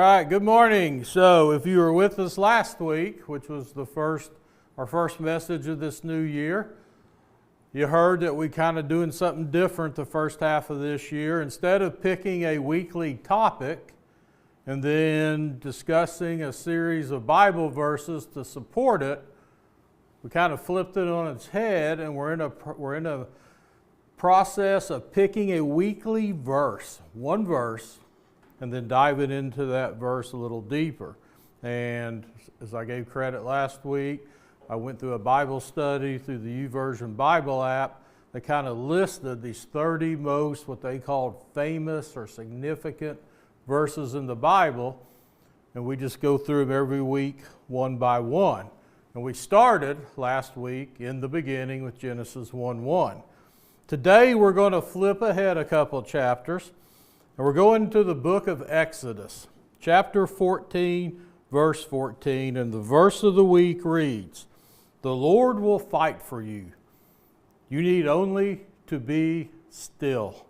right, good morning. So if you were with us last week, which was our first message of this new year, you heard that we kind of doing something different the first half of this year. Instead of picking a weekly topic and then discussing a series of Bible verses to support it, we kind of flipped it on its head, and we're in a process of picking a weekly verse, one verse, and then diving into that verse a little deeper. And as I gave credit last week, I went through a Bible study through the YouVersion Bible app that kind of listed these 30 most what they called famous or significant verses in the Bible, and we just go through them every week one by one. And we started last week in the beginning with Genesis 1:1. Today we're going to flip ahead a couple chapters, and we're going to the book of Exodus, chapter 14, verse 14, and the verse of the week reads, "The Lord will fight for you. You need only to be still."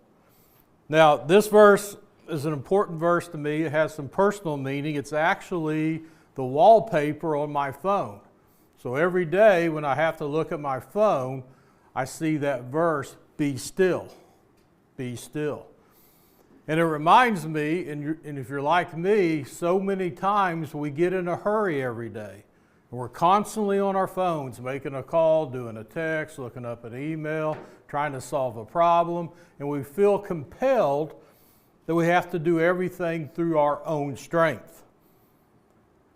Now, this verse is an important verse to me. It has some personal meaning. It's actually the wallpaper on my phone. So every day when I have to look at my phone, I see that verse, "Be still, be still." And it reminds me, and if you're like me, so many times we get in a hurry every day. And we're constantly on our phones, making a call, doing a text, looking up an email, trying to solve a problem, and we feel compelled that we have to do everything through our own strength.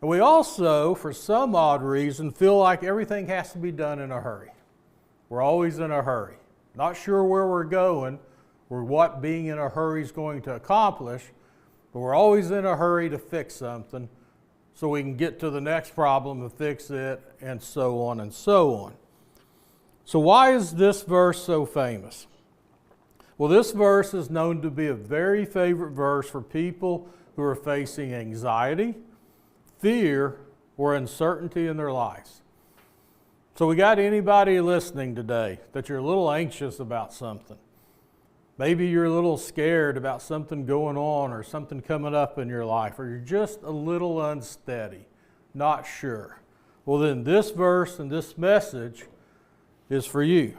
And we also, for some odd reason, feel like everything has to be done in a hurry. We're always in a hurry. Not sure where we're going or what being in a hurry is going to accomplish, but we're always in a hurry to fix something so we can get to the next problem and fix it, and so on and so on. So why is this verse so famous? Well, this verse is known to be a very favorite verse for people who are facing anxiety, fear, or uncertainty in their lives. So we got anybody listening today that you're a little anxious about something. Maybe you're a little scared about something going on or something coming up in your life, or you're just a little unsteady, not sure. Well, then this verse and this message is for you.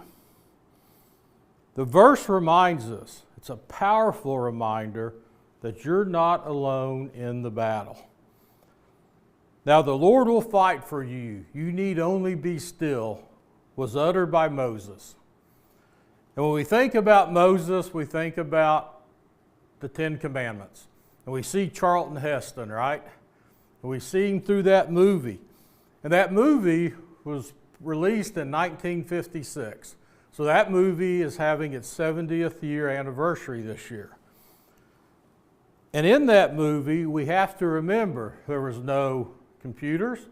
The verse reminds us, it's a powerful reminder that you're not alone in the battle. "Now the Lord will fight for you. You need only be still," was uttered by Moses. And when we think about Moses, we think about the Ten Commandments. And we see Charlton Heston, right? And we see him through that movie. And that movie was released in 1956. So that movie is having its 70th year anniversary this year. And in that movie, we have to remember there was no computers,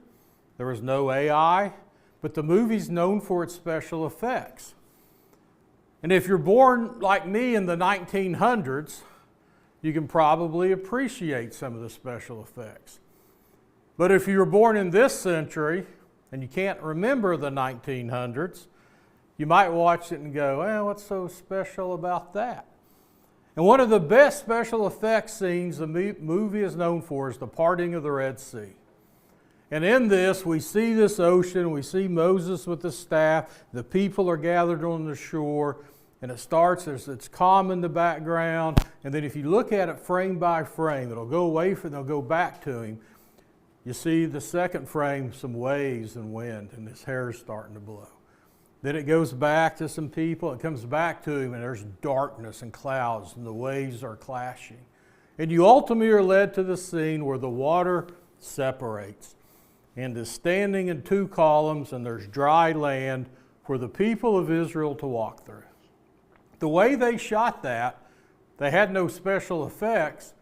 there was no AI, but the movie's known for its special effects. And if you're born like me in the 1900s, you can probably appreciate some of the special effects. But if you were born in this century and you can't remember the 1900s, you might watch it and go, "Well, what's so special about that?" And one of the best special effects scenes the movie is known for is the parting of the Red Sea. And in this, we see this ocean, we see Moses with the staff, the people are gathered on the shore, and it starts, it's calm in the background, and then if you look at it frame by frame, it'll go away from, they'll go back to him. You see the second frame, some waves and wind, and his hair is starting to blow. Then it goes back to some people, it comes back to him, and there's darkness and clouds, and the waves are clashing. And you ultimately are led to the scene where the water separates and is standing in two columns, and there's dry land for the people of Israel to walk through. The way they shot that, they had no special effects,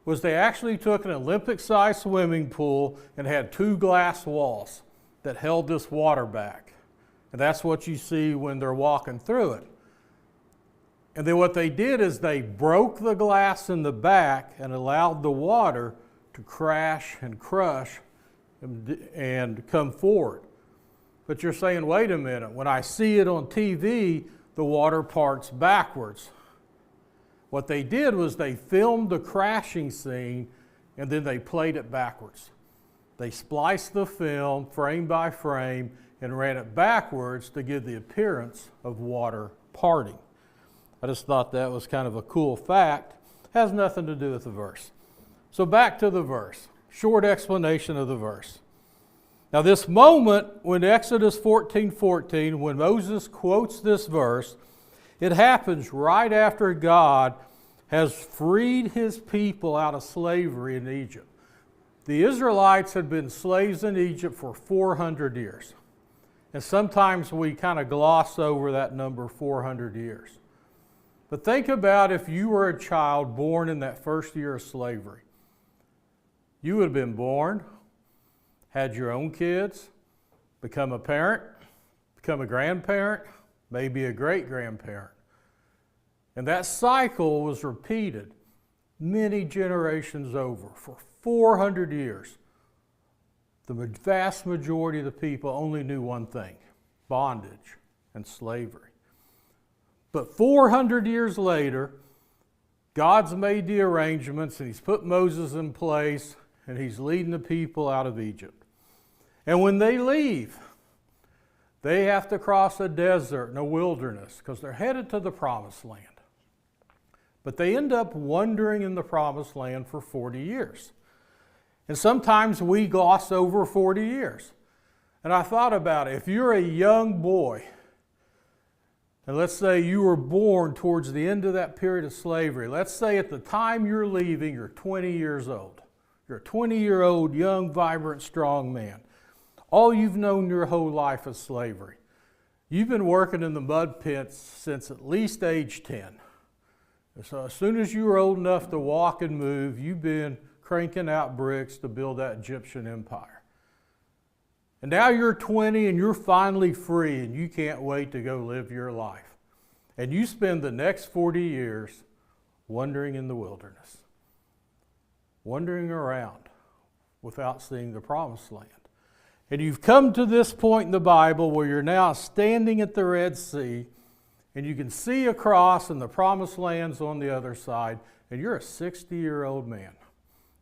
was they actually took an Olympic-sized swimming pool and had two glass walls that held this water back. And that's what you see when they're walking through it. And then what they did is they broke the glass in the back and allowed the water to crash and crush and come forward. But you're saying, wait a minute, when I see it on TV, the water parts backwards. What they did was they filmed the crashing scene and then they played it backwards. They spliced the film frame by frame and ran it backwards to give the appearance of water parting. I just thought that was kind of a cool fact. Has nothing to do with the verse. So back to the verse. Short explanation of the verse. Now this moment when Exodus 14:14, when Moses quotes this verse, it happens right after God has freed his people out of slavery in Egypt. The Israelites had been slaves in Egypt for 400 years. And sometimes we kind of gloss over that number, 400 years. But think about if you were a child born in that first year of slavery. You would have been born, had your own kids, become a parent, become a grandparent, maybe a great-grandparent. And that cycle was repeated many generations over for 400 years. The vast majority of the people only knew one thing: bondage and slavery. But 400 years later, God's made the arrangements and he's put Moses in place and he's leading the people out of Egypt. And when they leave, they have to cross a desert and a wilderness because they're headed to the promised land. But they end up wandering in the promised land for 40 years. And sometimes we gloss over 40 years. And I thought about it. If you're a young boy, and let's say you were born towards the end of that period of slavery, let's say at the time you're leaving, you're 20 years old. You're a 20-year-old, young, vibrant, strong man. All you've known your whole life is slavery. You've been working in the mud pits since at least age 10. So as soon as you were old enough to walk and move, you've been cranking out bricks to build that Egyptian empire. And now you're 20 and you're finally free and you can't wait to go live your life. And you spend the next 40 years wandering in the wilderness, wandering around without seeing the promised land. And you've come to this point in the Bible where you're now standing at the Red Sea and you can see across and the promised land's on the other side, and you're a 60-year-old man.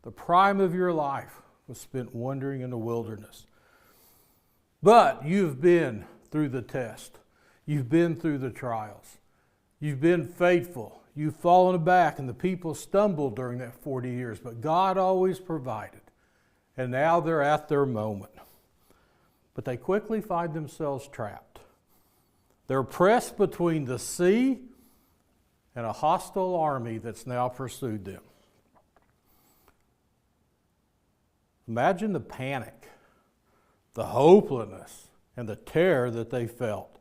The prime of your life was spent wandering in the wilderness. But you've been through the test. You've been through the trials. You've been faithful. You've fallen back, and the people stumbled during that 40 years. But God always provided. And now they're at their moment. But they quickly find themselves trapped. They're pressed between the sea and a hostile army that's now pursued them. Imagine the panic, the hopelessness, and the terror that they felt.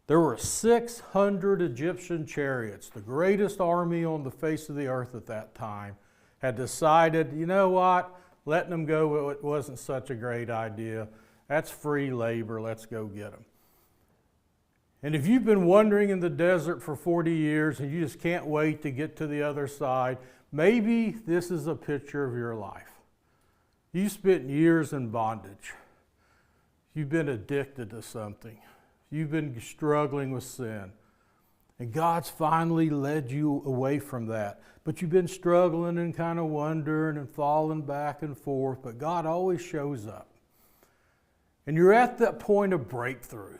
There were 600 Egyptian chariots, the greatest army on the face of the earth at that time, had decided, you know what, letting them go it wasn't such a great idea. That's free labor, let's go get them. And if you've been wandering in the desert for 40 years and you just can't wait to get to the other side, maybe this is a picture of your life. You spent years in bondage. You've been addicted to something. You've been struggling with sin. And God's finally led you away from that. But you've been struggling and kind of wondering and falling back and forth. But God always shows up. And you're at that point of breakthrough.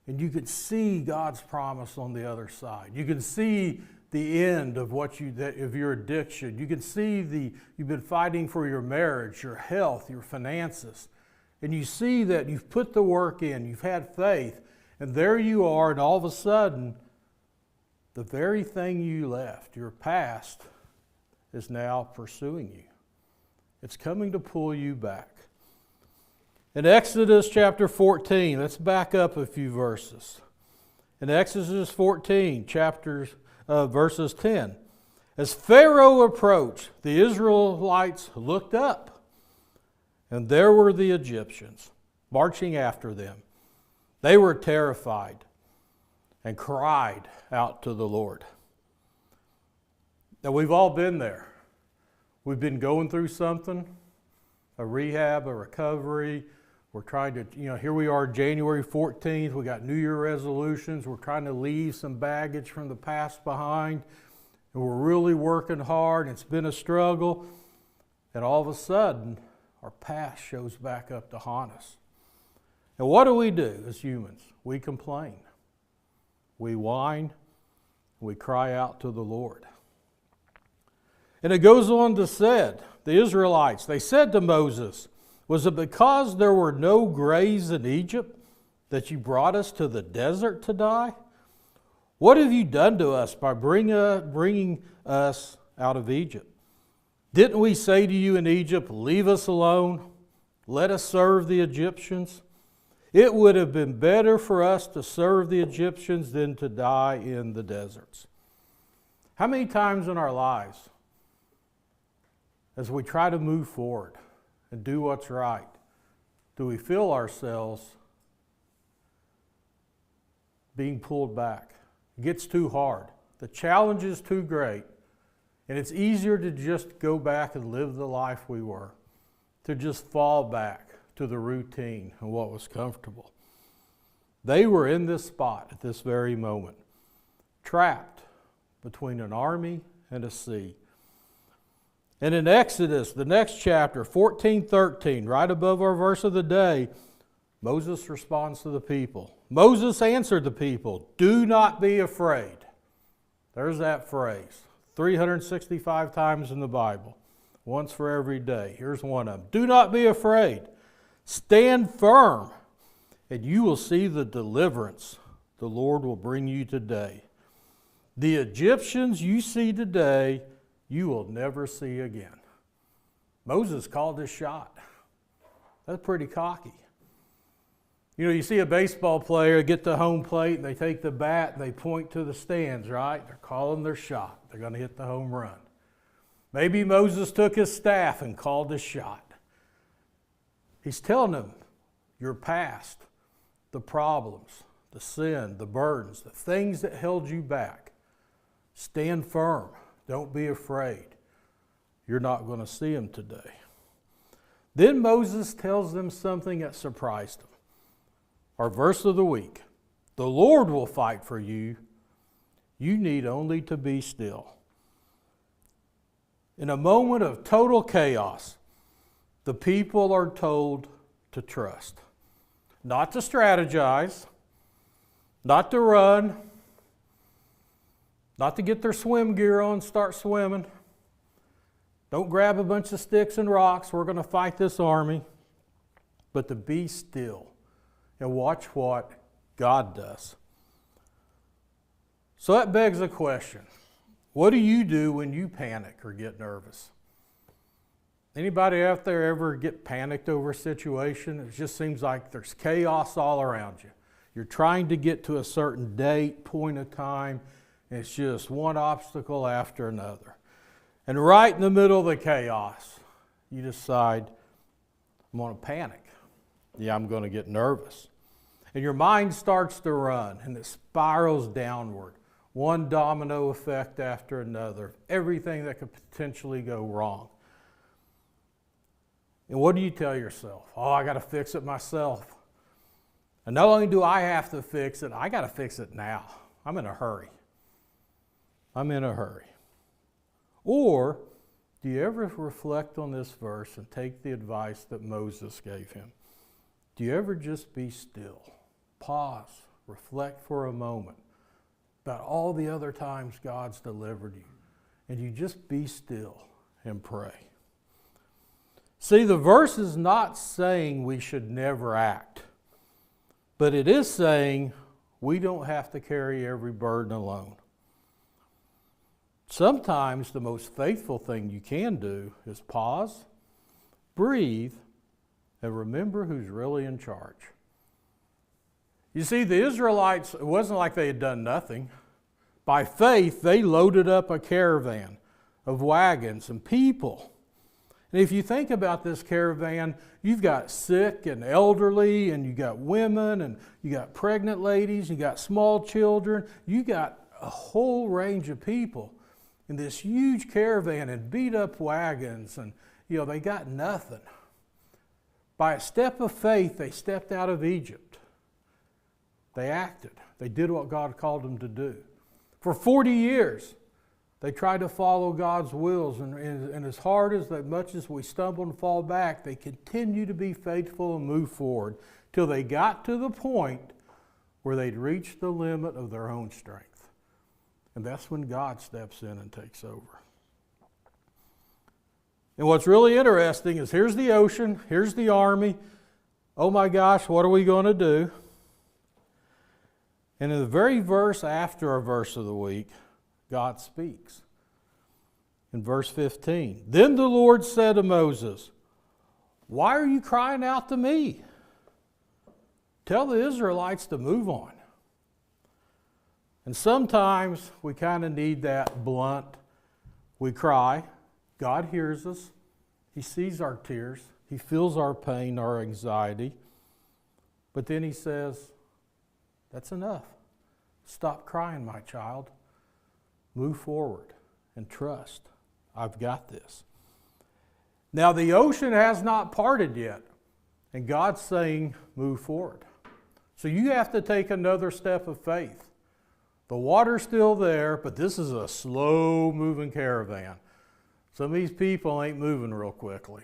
And you can see God's promise on the other side. You can see the end of of your addiction. You can see you've been fighting for your marriage, your health, your finances. And you see that you've put the work in, you've had faith, and there you are, and all of a sudden, the very thing you left, your past, is now pursuing you. It's coming to pull you back. In Exodus chapter 14, let's back up a few verses. In Exodus 14, verses 10, as Pharaoh approached, the Israelites looked up, and there were the Egyptians marching after them. They were terrified and cried out to the Lord. Now, we've all been there. We've been going through something, a rehab, a recovery. We're trying to, here we are January 14th. We got New Year resolutions. We're trying to leave some baggage from the past behind. And we're really working hard. It's been a struggle. And all of a sudden, our past shows back up to haunt us. And what do as humans? We complain. We whine. We cry out to the Lord. And it goes on to say, the Israelites, they said to Moses, was it because there were no graves in Egypt that you brought us to the desert to die? What have you done to us by bringing us out of Egypt? Didn't we say to you in Egypt, leave us alone, let us serve the Egyptians? It would have been better for us to serve the Egyptians than to die in the deserts. How many times in our lives, as we try to move forward and do what's right, do we feel ourselves being pulled back? It gets too hard. The challenge is too great. And it's easier to just go back and live the life we were, to just fall back to the routine and what was comfortable. They were in this spot at this very moment, trapped between an army and a sea. And in Exodus, the next chapter, 14:13, right above our verse of the day, Moses responds to the people. Moses answered the people, do not be afraid. There's that phrase. 365 times in the Bible, once for every day. Here's one of them. Do not be afraid. Stand firm, and you will see the deliverance the Lord will bring you today. The Egyptians you see today, you will never see again. Moses called his shot. That's pretty cocky. You know, you see a baseball player get to home plate and they take the bat and they point to the stands, right? They're calling their shot. They're going to hit the home run. Maybe Moses took his staff and called his shot. He's telling them, your past, the problems, the sin, the burdens, the things that held you back, stand firm. Don't be afraid. You're not going to see them today. Then Moses tells them something that surprised them. Our verse of the week, the Lord will fight for you. You need only to be still. In a moment of total chaos, the people are told to trust. Not to strategize, not to run, not to get their swim gear on and start swimming. Don't grab a bunch of sticks and rocks, we're going to fight this army. But to be still and watch what God does. So that begs a question. What do you do when you panic or get nervous? Anybody out there ever get panicked over a situation? It just seems like there's chaos all around you. You're trying to get to a certain date, point of time, and it's just one obstacle after another. And right in the middle of the chaos, you decide, I'm going to panic. Yeah, I'm going to get nervous. And your mind starts to run, and it spirals downward. One domino effect after another. Everything that could potentially go wrong. And what do you tell yourself? Oh, I got to fix it myself. And not only do I have to fix it, I got to fix it now. I'm in a hurry. I'm in a hurry. Or do you ever reflect on this verse and take the advice that Moses gave him? Do you ever just be still? Pause, reflect for a moment about all the other times God's delivered you. And you just be still and pray. See, the verse is not saying we should never act, but it is saying we don't have to carry every burden alone. Sometimes the most faithful thing you can do is pause, breathe, and remember who's really in charge. You see, the Israelites, it wasn't like they had done nothing. By faith, they loaded up a caravan of wagons and people. And if you think about this caravan, you've got sick and elderly, and you got women, and you got pregnant ladies, you got small children, you got a whole range of people in this huge caravan and beat up wagons, and they got nothing. By a step of faith, they stepped out of Egypt. They acted. They did what God called them to do. For 40 years, They try to follow God's wills, and as hard as much as we stumble and fall back, they continue to be faithful and move forward till they got to the point where they'd reached the limit of their own strength. And that's when God steps in and takes over. And what's really interesting is here's the ocean, here's the army. Oh my gosh, what are we going to do? And in the very verse after our verse of the week, God speaks. In verse 15, then the Lord said to Moses, why are you crying out to me? Tell the Israelites to move on. And sometimes we kind of need that blunt. We cry. God hears us. He sees our tears. He feels our pain, our anxiety. But then he says, that's enough. Stop crying, my child. Move forward and trust. I've got this. Now the ocean has not parted yet, and God's saying, move forward. So you have to take another step of faith. The water's still there, but this is a slow-moving caravan. Some of these people ain't moving real quickly.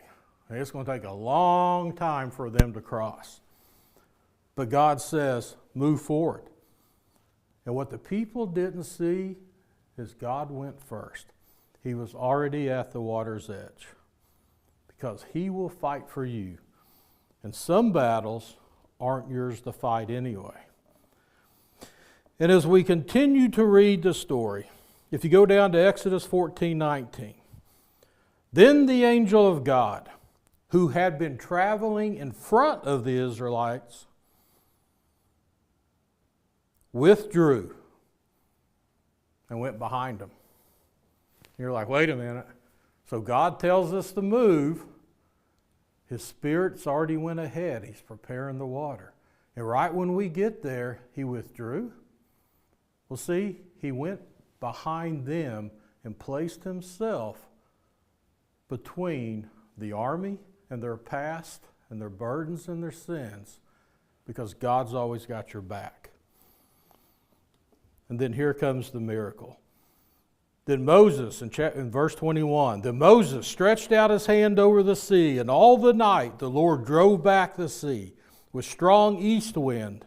It's going to take a long time for them to cross. But God says, move forward. And what the people didn't see is God went first. He was already at the water's edge because he will fight for you. And some battles aren't yours to fight anyway. And as we continue to read the story, if you go down to Exodus 14:19, then the angel of God, who had been traveling in front of the Israelites, withdrew and went behind them. You're like, wait a minute. So God tells us to move. His Spirit's already went ahead. He's preparing the water. And right when we get there, he withdrew. Well, see, he went behind them and placed himself between the army and their past and their burdens and their sins, because God's always got your back. And then here comes the miracle. Then Moses, in verse 21, then Moses stretched out his hand over the sea, and all the night the Lord drove back the sea with strong east wind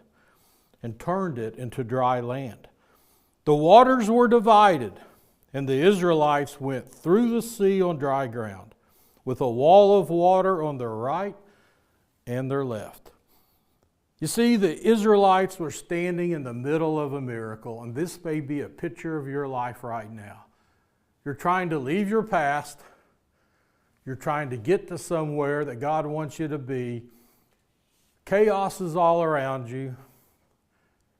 and turned it into dry land. The waters were divided, and the Israelites went through the sea on dry ground, with a wall of water on their right and their left. You see, the Israelites were standing in the middle of a miracle, and this may be a picture of your life right now. You're trying to leave your past. You're trying to get to somewhere that God wants you to be. Chaos is all around you.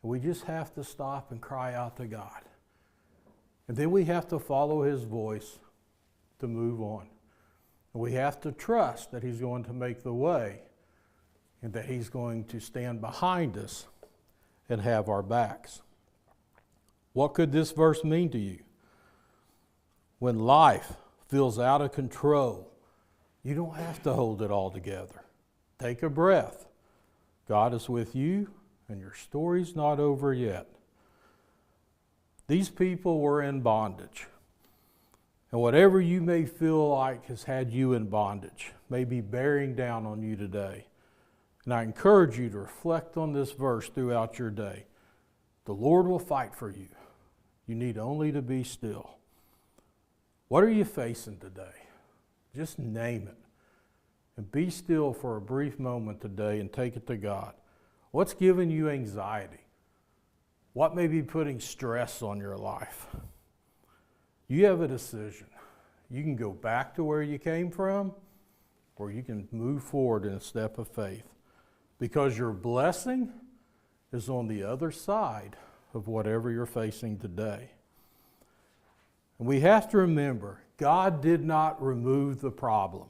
We just have to stop and cry out to God. And then we have to follow his voice to move on. And we have to trust that he's going to make the way and that he's going to stand behind us and have our backs. What could this verse mean to you? When life feels out of control, you don't have to hold it all together. Take a breath. God is with you, and your story's not over yet. These people were in bondage. And whatever you may feel like has had you in bondage may be bearing down on you today. And I encourage you to reflect on this verse throughout your day. The Lord will fight for you. You need only to be still. What are you facing today? Just name it. And be still for a brief moment today and take it to God. What's giving you anxiety? What may be putting stress on your life? You have a decision. You can go back to where you came from, or you can move forward in a step of faith. Because your blessing is on the other side of whatever you're facing today. And we have to remember, God did not remove the problem.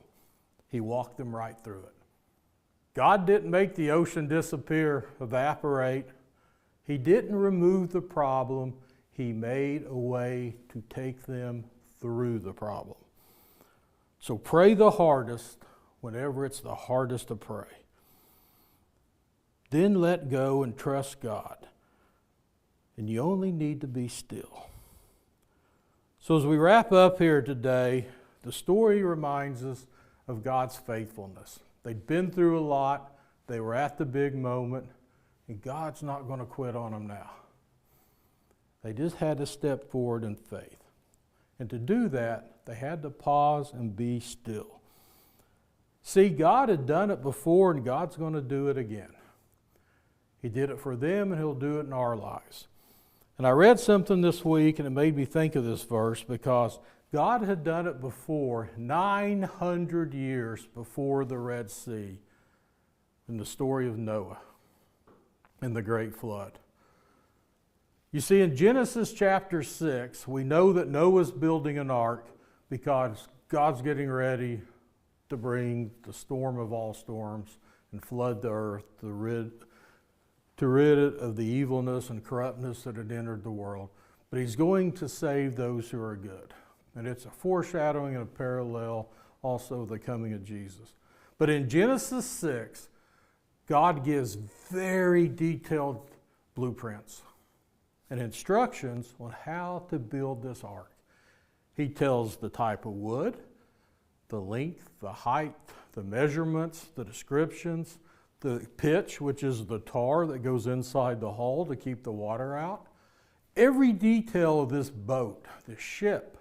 He walked them right through it. God didn't make the ocean disappear, evaporate. He didn't remove the problem. He made a way to take them through the problem. So pray the hardest whenever it's the hardest to pray. Then let go and trust God. And you only need to be still. So as we wrap up here today, the story reminds us of God's faithfulness. They'd been through a lot. They were at the big moment, and God's not going to quit on them now. They just had to step forward in faith. And to do that, they had to pause and be still. See, God had done it before, and God's going to do it again. He did it for them, and He'll do it in our lives. And I read something this week, and it made me think of this verse because God had done it before, 900 years before the Red Sea, in the story of Noah and the great flood. You see, in Genesis chapter 6, we know that Noah's building an ark because God's getting ready to bring the storm of all storms and flood the earth to rid it of the evilness and corruptness that had entered the world. But He's going to save those who are good. And it's a foreshadowing and a parallel also of the coming of Jesus. But in Genesis 6, God gives very detailed blueprints and instructions on how to build this ark. He tells the type of wood, the length, the height, the measurements, the descriptions, the pitch, which is the tar that goes inside the hull to keep the water out. Every detail of this boat, this ship,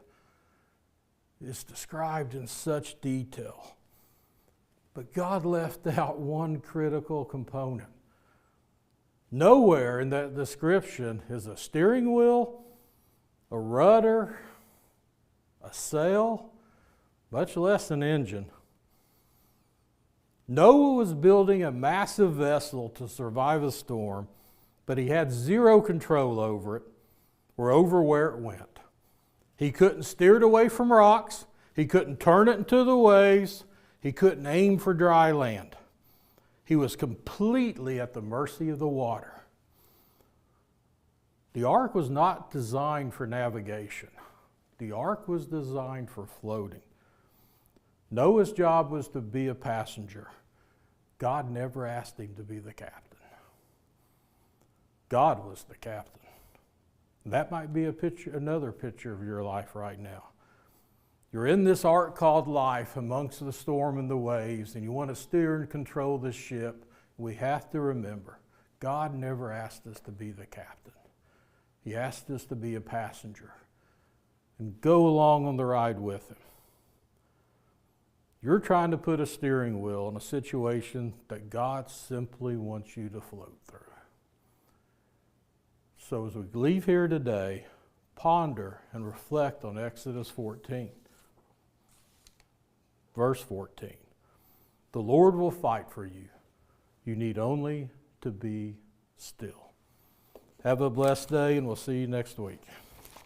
is described in such detail. But God left out one critical component. Nowhere in that description is a steering wheel, a rudder, a sail, much less an engine. Noah was building a massive vessel to survive a storm, but he had zero control over it or over where it went. He couldn't steer it away from rocks. He couldn't turn it into the waves. He couldn't aim for dry land. He was completely at the mercy of the water. The ark was not designed for navigation. The ark was designed for floating. Noah's job was to be a passenger. God never asked him to be the captain. God was the captain. That might be another picture of your life right now. You're in this ark called life amongst the storm and the waves, and you want to steer and control this ship. We have to remember, God never asked us to be the captain. He asked us to be a passenger and go along on the ride with Him. You're trying to put a steering wheel in a situation that God simply wants you to float through. So as we leave here today, ponder and reflect on Exodus 14. Verse 14. The Lord will fight for you. You need only to be still. Have a blessed day, and we'll see you next week.